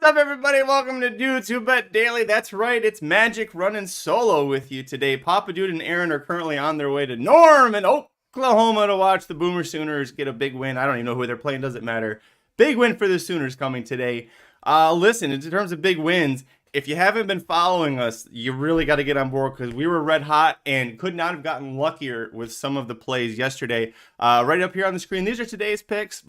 What's up, everybody? Welcome to Dudes Who Bet Daily. That's right, it's Magic running solo with you today. Papa Dude and Aaron are currently on their way to Norman, Oklahoma to watch the Boomer Sooners get a big win. I don't even know who they're playing, doesn't matter. Big win for the Sooners coming today. Listen, in terms of big wins, if you haven't been following us, you really got to get on board because we were red hot and could not have gotten luckier with some of the plays yesterday. Right up here on the screen, these are today's picks.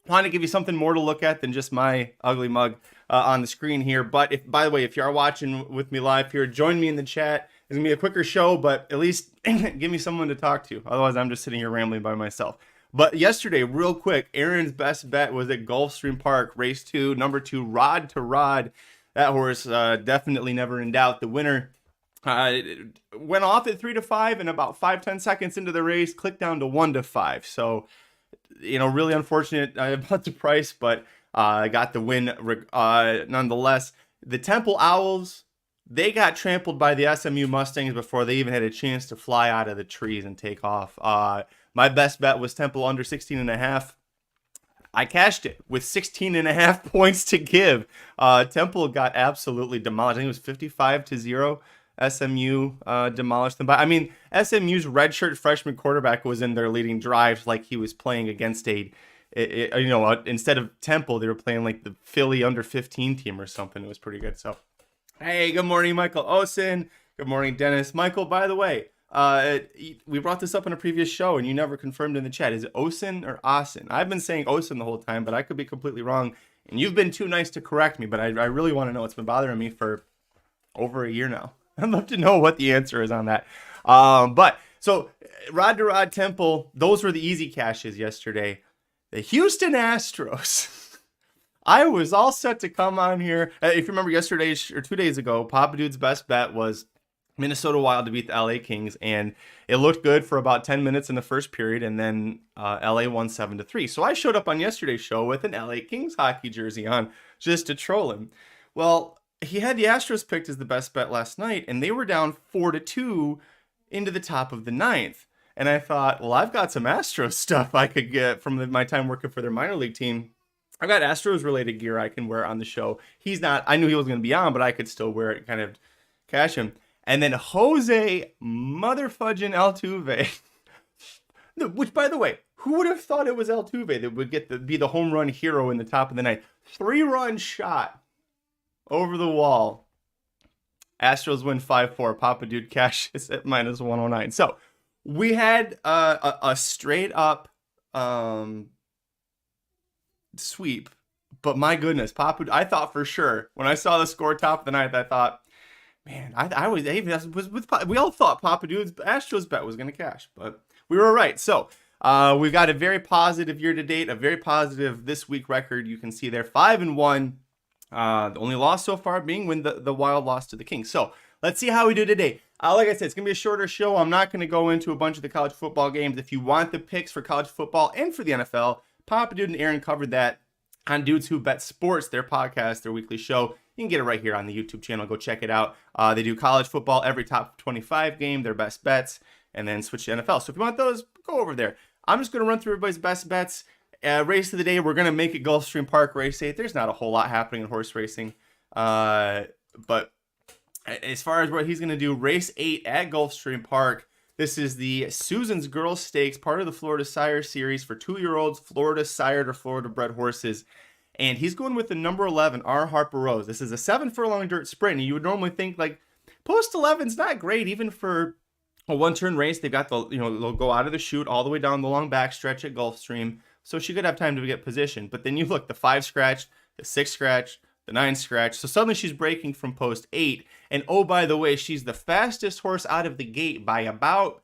Want to give you something more to look at than just my ugly mug on the screen here. But if, by the way, if you are watching with me live here, join me in the chat. It's going to be a quicker show, but at least give me someone to talk to. Otherwise, I'm just sitting here rambling by myself. But yesterday, real quick, Aaron's best bet was at Gulfstream Park, race 2, number 2, Rod to Rod. That horse definitely never in doubt. The winner went off at 3-5 and about 5-10 seconds into the race, clicked down to 1-5. So, you know, really unfortunate about the price, but I got the win nonetheless. The Temple Owls, they got trampled by the SMU Mustangs before they even had a chance to fly out of the trees and take off. My best bet was Temple under 16.5. I cashed it with 16.5 points to give. Temple got absolutely demolished. I think it was 55-0. SMU demolished them. But I mean, SMU's redshirt freshman quarterback was in their leading drives like he was playing against instead of Temple, they were playing like the Philly under 15 team or something. It was pretty good. So, hey, good morning, Michael Osen. Good morning, Dennis. Michael, by the way, we brought this up in a previous show and you never confirmed in the chat. Is it Osen or Osen? I've been saying Osen the whole time, but I could be completely wrong. And you've been too nice to correct me, but I really want to know. It's been bothering me for over a year now. I'd love to know what the answer is on that. But so Rod to Rod Temple, those were the easy cashes yesterday. The Houston Astros. I was all set to come on here. If you remember yesterday or 2 days ago, Papa Dude's best bet was Minnesota Wild to beat the LA Kings, and it looked good for about 10 minutes in the first period, and then LA won 7-3. So I showed up on yesterday's show with an LA Kings hockey jersey on just to troll him. Well, he had the Astros picked as the best bet last night, and they were down 4-2 into the top of the ninth. And I thought, well, I've got some Astros stuff I could get from my time working for their minor league team. I've got Astros-related gear I can wear on the show. He's not, I knew he was going to be on, but I could still wear it, kind of cash him. And then Jose motherfudging Altuve, which, by the way, who would have thought it was Altuve that would be the home run hero in the top of the ninth? 3-run shot over the wall. Astros win 5-4. Papa Dude cashes at -109. So we had a straight up sweep, but my goodness, I thought for sure when I saw the score top of the ninth, I thought, man, we all thought Papa Dude's Astros bet was going to cash, but we were right. So we've got a very positive year to date, a very positive this week record. You can see there 5-1. The only loss so far being when the Wild lost to the Kings. So let's see how we do today. Like I said, it's going to be a shorter show. I'm not going to go into a bunch of the college football games. If you want the picks for college football and for the NFL, Papa Dude and Aaron covered that on Dudes Who Bet Sports, their podcast, their weekly show. You can get it right here on the YouTube channel. Go check it out. They do college football, every top 25 game, their best bets, and then switch to NFL. So if you want those, go over there. I'm just going to run through everybody's best bets. Race of the day, we're going to make it Gulfstream Park race 8. There's not a whole lot happening in horse racing. But as far as what he's going to do, race 8 at Gulfstream Park. This is the Susan's Girls Stakes, part of the Florida Sire Series for 2-year-olds, Florida sired or Florida bred horses. And he's going with the number 11, R. Harper Rose. This is a 7-furlong dirt sprint. And you would normally think, like, post 11's not great, even for a one-turn race. They've got they'll go out of the chute all the way down the long backstretch at Gulfstream. So she could have time to get positioned. But then you look, the 5 scratch, the 6 scratch, the 9 scratch. So suddenly she's breaking from post 8. And oh, by the way, she's the fastest horse out of the gate by about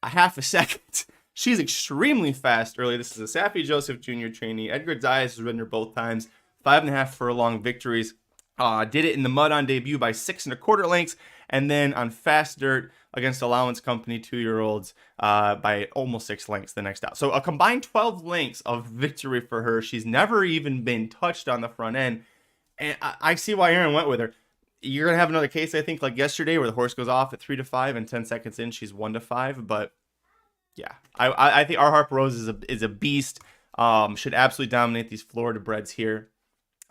a half a second. She's extremely fast early. This is a Safi Joseph Jr. trainee. Edgar Zayas has ridden her both times. 5.5 furlong victories. Did it in the mud on debut by 6 1/4 lengths. And then on fast dirt against Allowance Company 2-year-olds by almost 6 lengths the next out. So a combined 12 lengths of victory for her. She's never even been touched on the front end. And I see why Aaron went with her. You're going to have another case, I think, like yesterday where the horse goes off at 3-5 and 10 seconds in, she's 1-5. But yeah, I think our Harper Rose is a beast. Should absolutely dominate these Florida breds here.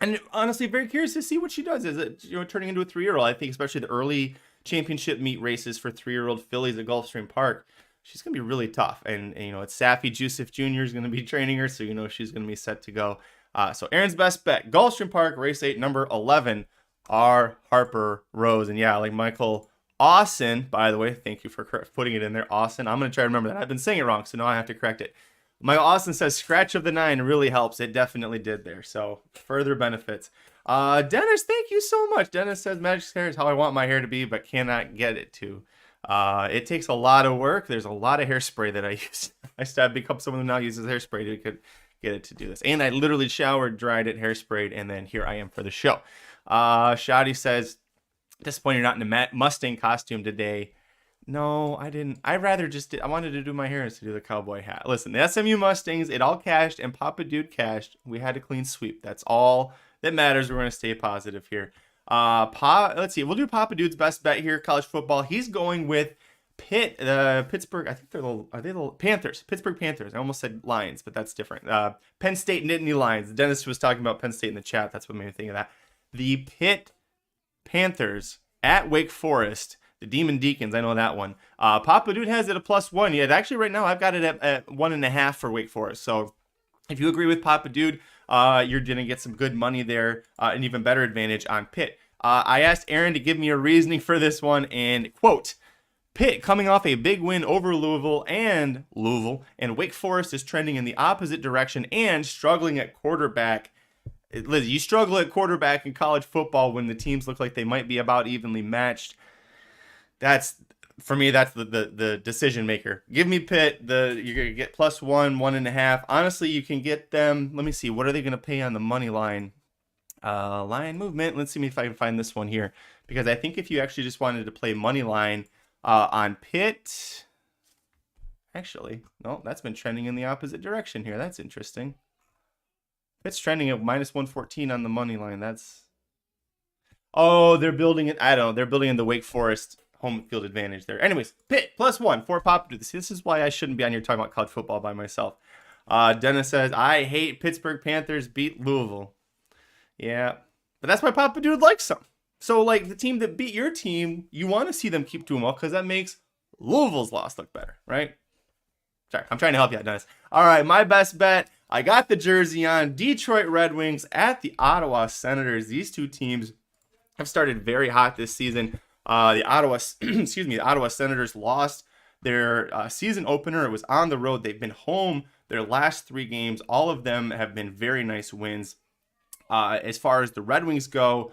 And honestly, very curious to see what she does. Is it, turning into a 3-year-old? I think especially the early championship meet races for 3-year-old fillies at Gulfstream Park, she's going to be really tough. And it's Safi Joseph Jr. is going to be training her, so she's going to be set to go. So Aaron's best bet, Gulfstream Park, race 8, number 11, R. Harper Rose. And yeah, like Michael Austin, by the way, thank you for putting it in there, Austin. I'm going to try to remember that. I've been saying it wrong, so now I have to correct it. Michael Austin says scratch of the 9 really helps. It definitely did there. So further benefits. Dennis, thank you so much. Dennis says magic hair is how I want my hair to be, but cannot get it to. It takes a lot of work. There's a lot of hairspray that I use. I've become someone who now uses hairspray to get it to do this. And I literally showered, dried it, hairsprayed, and then here I am for the show. Shadi says, disappointed you're not in a Mustang costume today. No, I didn't. I wanted to do my hair to do the cowboy hat. Listen, the SMU Mustangs, it all cashed, and Papa Dude cashed. We had a clean sweep. That's all that matters. We're going to stay positive here. Let's see. We'll do Papa Dude's best bet here, college football. He's going with Pittsburgh. I think are they the Panthers? Pittsburgh Panthers. I almost said Lions, but that's different. Penn State Nittany Lions. Dennis was talking about Penn State in the chat. That's what made me think of that. The Pitt Panthers at Wake Forest. The Demon Deacons, I know that one. Papa Dude has it a +1. Yeah, actually right now I've got it at 1.5 for Wake Forest. So if you agree with Papa Dude, you're going to get some good money there, an even better advantage on Pitt. I asked Aaron to give me a reasoning for this one, and quote, Pitt coming off a big win over Louisville, and Wake Forest is trending in the opposite direction and struggling at quarterback. Liz, you struggle at quarterback in college football when the teams look like they might be about evenly matched. That's the decision maker. Give me Pitt. You're gonna get +1, 1.5. Honestly, you can get them. Let me see. What are they gonna pay on the money line? Line movement. Let's see if I can find this one here, because I think if you actually just wanted to play money line on Pitt, actually, no, that's been trending in the opposite direction here. That's interesting. Pitt's trending at -114 on the money line. They're building it. I don't know. They're building in the Wake Forest home field advantage there. Anyways, Pitt +1 for Papa Dude. This is why I shouldn't be on here talking about college football by myself. Dennis says, I hate Pittsburgh Panthers beat Louisville. Yeah, but that's why Papa Dude likes them. So, like, the team that beat your team, you want to see them keep doing well because that makes Louisville's loss look better, right? Sorry, I'm trying to help you out, Dennis. All right, my best bet. I got the jersey on. Detroit Red Wings at the Ottawa Senators. These two teams have started very hot this season. The Ottawa Senators lost their season opener. It was on the road. They've been home their last 3 games. All of them have been very nice wins. As far as the Red Wings go,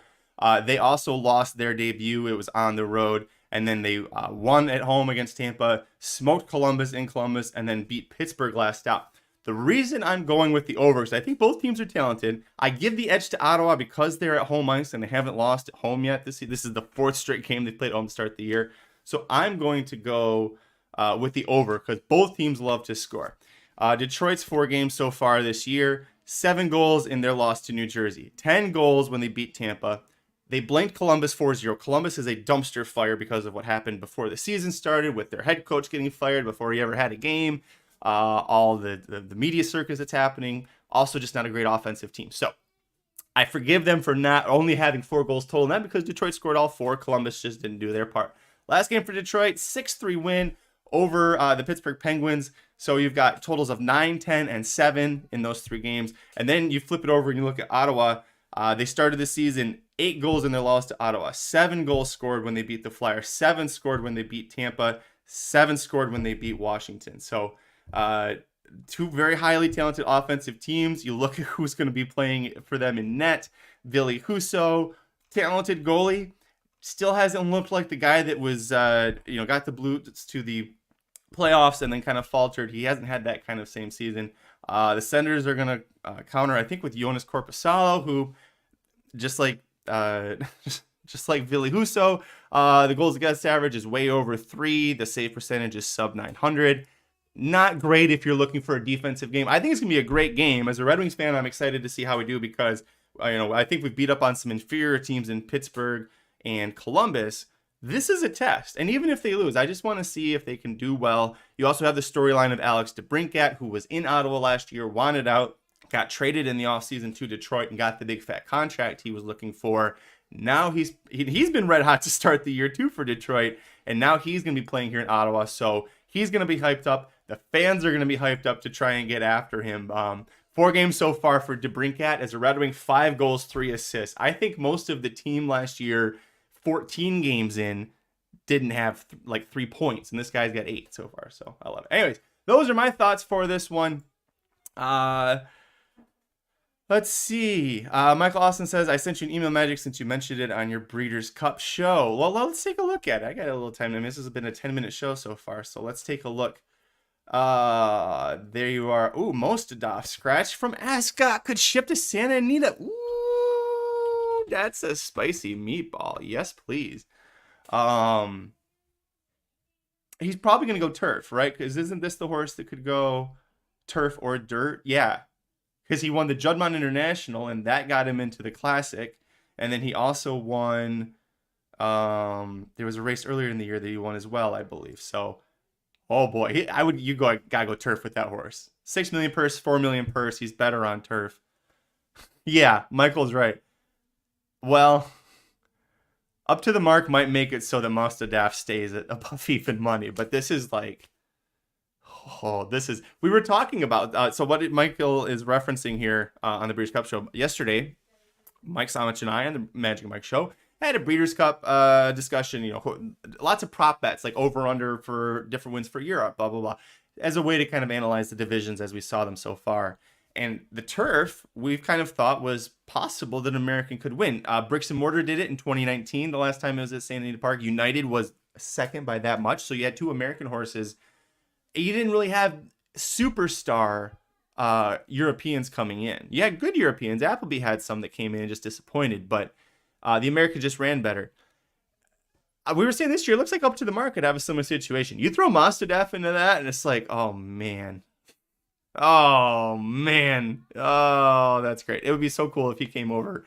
they also lost their debut. It was on the road. And then they won at home against Tampa, smoked Columbus in Columbus, and then beat Pittsburgh last out. The reason I'm going with the over is I think both teams are talented. I give the edge to Ottawa because they're at home ice and they haven't lost at home yet. This is the 4th straight game they played at home to start the year. So I'm going to go with the over because both teams love to score. Detroit's 4 games so far this year, 7 goals in their loss to New Jersey, 10 goals when they beat Tampa. They blanked Columbus 4-0. Columbus is a dumpster fire because of what happened before the season started with their head coach getting fired before he ever had a game. All the media circus that's happening. Also just not a great offensive team. So I forgive them for not only having 4 goals total. Not because Detroit scored all 4. Columbus just didn't do their part. Last game for Detroit, 6-3 win over the Pittsburgh Penguins. So you've got totals of 9, 10, and 7 in those 3 games. And then you flip it over and you look at Ottawa. They started the season 8 goals in their loss to Ottawa. 7 goals scored when they beat the Flyers. 7 scored when they beat Tampa. 7 scored when they beat Washington. So 2 very highly talented offensive teams. You look at who's going to be playing for them in net. Ville Husso, talented goalie, still hasn't looked like the guy that was, got the Blues to the playoffs and then kind of faltered. He hasn't had that kind of same season. The Senators are going to counter, I think, with Jonas Korpisalo, who just like Ville Husso, the goals against average is way over 3. The save percentage is sub 900. Not great if you're looking for a defensive game. I think it's going to be a great game. As a Red Wings fan, I'm excited to see how we do because, I think we've beat up on some inferior teams in Pittsburgh and Columbus. This is a test. And even if they lose, I just want to see if they can do well. You also have the storyline of Alex DeBrincat, who was in Ottawa last year, wanted out, got traded in the offseason to Detroit and got the big fat contract he was looking for. Now he's been red hot to start the year too for Detroit, and now he's going to be playing here in Ottawa, so he's going to be hyped up. The fans are going to be hyped up to try and get after him. 4 games so far for DeBrincat as a Red Wing, 5 goals, 3 assists. I think most of the team last year, 14 games in, didn't have 3 points, and this guy's got 8 so far, so I love it. Anyways, those are my thoughts for this one. Let's see. Michael Austin says, I sent you an email, Magic, since you mentioned it on your Breeders' Cup show. Well, let's take a look at it. I got a little time. I mean, this has been a 10-minute show so far, so let's take a look. There you are. Ooh, Mostadov. Scratch from Ascot. Could ship to Santa Anita. Ooh, that's a spicy meatball. Yes, please. He's probably going to go turf, right? Because isn't this the horse that could go turf or dirt? Yeah. Because he won the Juddmonte International, and that got him into the Classic. And then he also won, there was a race earlier in the year that he won as well, I believe. So, oh boy, gotta go turf with that horse. 6 million purse, 4 million purse. He's better on turf. Yeah, Michael's right. Well, up to the mark might make it so that Mostadaf stays at above even money, but this is like, we were talking about, so what Michael is referencing here on the Breeders' Cup show yesterday, Mike Somich and I on the Magic Mike show had a Breeders' Cup discussion, lots of prop bets, like over under for different wins for Europe, blah, blah, blah, as a way to kind of analyze the divisions as we saw them so far. And the turf, we've kind of thought was possible that an American could win. Bricks and Mortar did it in 2019, the last time it was at Santa Anita Park. United was second by that much, so you had 2 American horses. You didn't really have superstar Europeans coming in. You had good Europeans. Appleby had some that came in and just disappointed, but the Americans just ran better. We were saying this year, it looks like Up to the Mark could have a similar situation. You throw Mostadaf into that, and it's like, oh, man. Oh, man. Oh, that's great. It would be so cool if he came over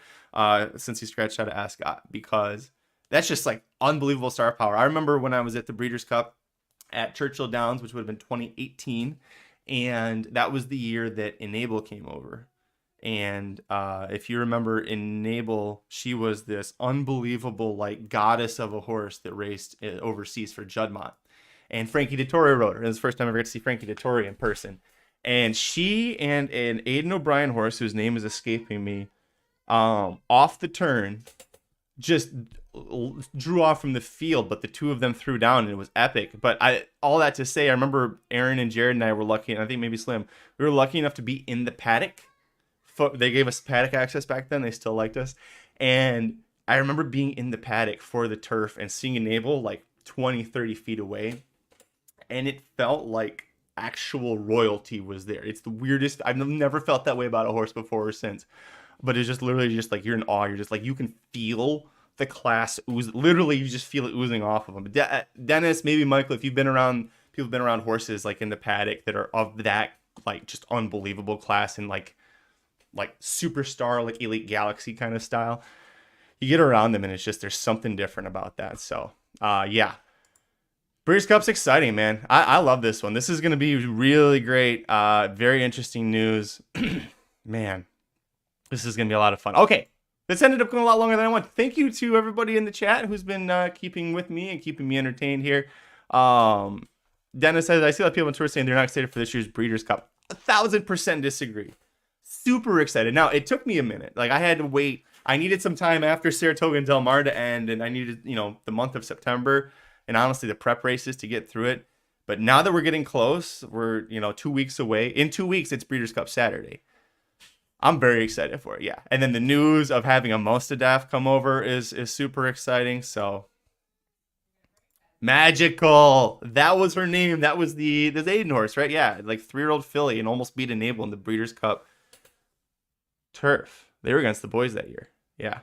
since he scratched out of Ascot, because that's just like unbelievable star power. I remember when I was at the Breeders' Cup at Churchill Downs, which would have been 2018, and that was the year that Enable came over. And if you remember Enable, she was this unbelievable like goddess of a horse that raced overseas for Juddmonte. And Frankie Dettori rode her. It was the first time I ever got to see Frankie Dettori in person. And she and an Aidan O'Brien horse, whose name is escaping me, off the turn, just drew off from the field, but the two of them threw down, and it was epic. But all that to say, I remember Aaron and Jared and I were lucky, and I think maybe Slim, we were lucky enough to be in the paddock. They gave us paddock access back then. They still liked us. And I remember being in the paddock for the turf and seeing Enable like 20, 30 feet away. And it felt like actual royalty was there. It's the weirdest. I've never felt that way about a horse before or since. But it's just literally just like you're in awe. You're just like, you can feel the class ooze. Literally, you just feel it oozing off of them. Dennis, maybe Michael, if you've been around, people have been around horses like in the paddock that are of that like just unbelievable class and like superstar, like Elite Galaxy kind of style. You get around them and it's just, there's something different about that. So, yeah. Breeders' Cup's exciting, man. I love this one. This is going to be really great. Very interesting news. Man, this is going to be a lot of fun. Okay, this ended up going a lot longer than I wanted. Thank you to everybody in the chat who's been keeping with me and keeping me entertained here. Dennis says, I see a lot of people on Twitter saying they're not excited for this year's Breeders' Cup. 1,000% disagree. Super excited. Now, it took me a minute. Like, I had to wait. I needed some time after Saratoga and Del Mar to end, and I needed, the month of September and honestly the prep races to get through it. But now that we're getting close, we're 2 weeks away. In 2 weeks, it's Breeders' Cup Saturday. I'm very excited for it, yeah. And then the news of having a Mostadaf come over is super exciting. So, Magical. That was her name. That was the Aiden horse, right? Yeah, like 3-year-old filly and almost beat Enable in the Breeders' Cup turf. They were against the boys that year. Yeah.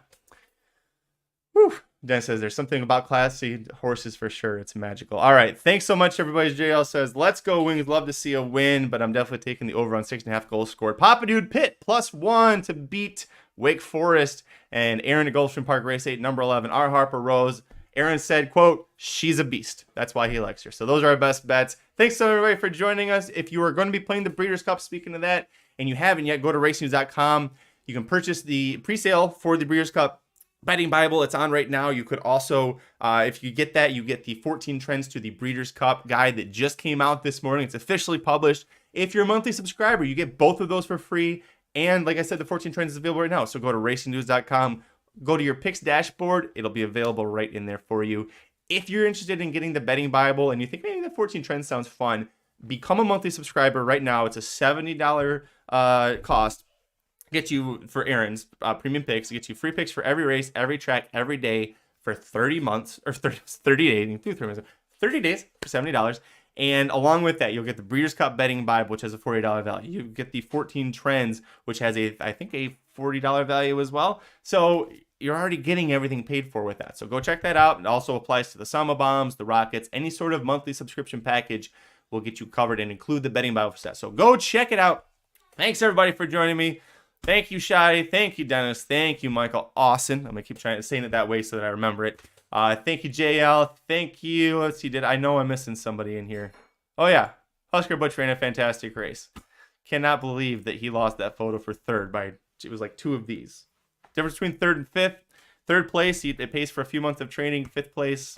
Whew. Dennis says there's something about classy horses for sure. It's magical. All right. Thanks so much, everybody. JL says, let's go Wings. Love to see a win, but I'm definitely taking the over on 6.5 goals scored. Papa Dude Pitt +1 to beat Wake Forest. And Aaron at Gulfstream Park Race 8, number 11, R. Harper Rose. Aaron said, quote, she's a beast. That's why he likes her. So those are our best bets. Thanks so everybody for joining us. If you are going to be playing the Breeders' Cup, speaking of that, and you haven't yet, go to racingnews.com. You can purchase the pre-sale for the Breeders' Cup Betting Bible. It's on right now. You could also, if you get that, you get the 14 Trends to the Breeders' Cup guide that just came out this morning. It's officially published. If you're a monthly subscriber, you get both of those for free. And like I said, the 14 Trends is available right now. So go to racingnews.com, go to your picks dashboard. It'll be available right in there for you. If you're interested in getting the Betting Bible and you think maybe the 14 Trends sounds fun, become a monthly subscriber right now. It's a $70 cost. Get you, for Aaron's premium picks, get you free picks for every race, every track, every day for 30 months, or 30 days, 30 days for $70. And along with that, you'll get the Breeders' Cup Betting Bible, which has a $40 value. You get the 14 Trends, which has I think a $40 value as well. So you're already getting everything paid for with that. So go check that out. It also applies to the Somobombs, the Rockets, any sort of monthly subscription package will get you covered and include the Betting Bible set. So go check it out. Thanks everybody for joining me. Thank you, Shadi. Thank you, Dennis. Thank you, Michael. Awesome. I'm going to keep saying it that way so that I remember it. Thank you, JL. Thank you. Let's see. I know I'm missing somebody in here. Oh, yeah. Husker Butch ran a fantastic race. Cannot believe that he lost that photo for third it was like 2 of these. Difference between third and fifth. Third place, it pays for a few months of training. Fifth place.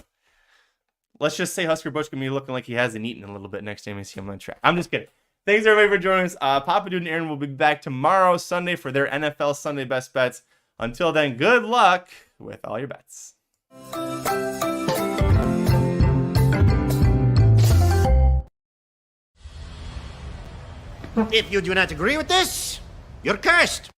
Let's just say Husker Butch going to be looking like he hasn't eaten a little bit next time we see him on track. I'm just kidding. Thanks, everybody, for joining us. Papa Dude and Aaron will be back tomorrow, Sunday, for their NFL Sunday Best Bets. Until then, good luck with all your bets. If you do not agree with this, you're cursed.